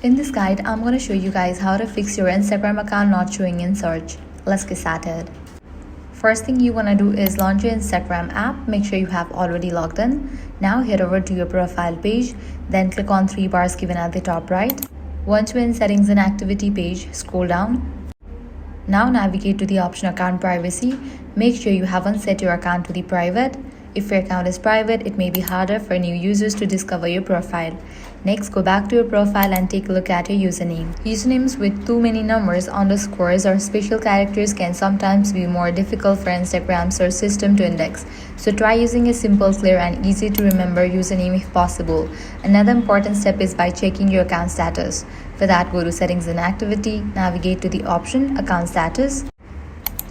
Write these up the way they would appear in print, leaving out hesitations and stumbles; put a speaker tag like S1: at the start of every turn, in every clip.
S1: In this guide, I'm going to show you guys how to fix your Instagram account not showing in search. Let's get started. First thing you want to do is launch your Instagram app. Make sure you have already logged in. Now head over to your profile page, then click on three bars given at the top right. Once you're in settings and activity page, scroll down. Now navigate to the option account privacy. Make sure you haven't set your account to the private. If your account is private, it may be harder for new users to discover your profile. Next, go back to your profile and take a look at your username. Usernames with too many numbers, underscores, or special characters can sometimes be more difficult for Instagram search system to index. So try using a simple, clear, and easy to remember username if possible. Another important step is by checking your account status. For that, go to settings and activity, navigate to the option account status.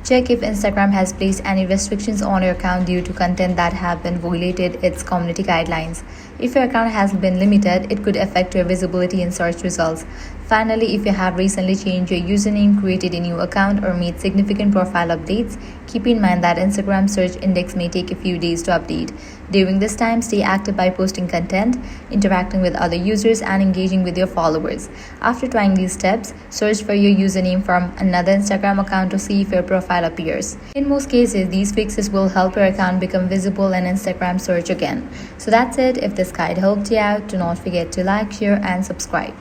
S1: Check if Instagram has placed any restrictions on your account due to content that have been violated its community guidelines. If your account has been limited, it could affect your visibility in search results. Finally, if you have recently changed your username, created a new account, or made significant profile updates, keep in mind that Instagram search index may take a few days to update. During this time, stay active by posting content, interacting with other users, and engaging with your followers. After trying these steps, search for your username from another Instagram account to see if your profile appears. In most cases, these fixes will help your account become visible in Instagram search again. So that's it. If this guide helped you out, do not forget to like, share, and subscribe.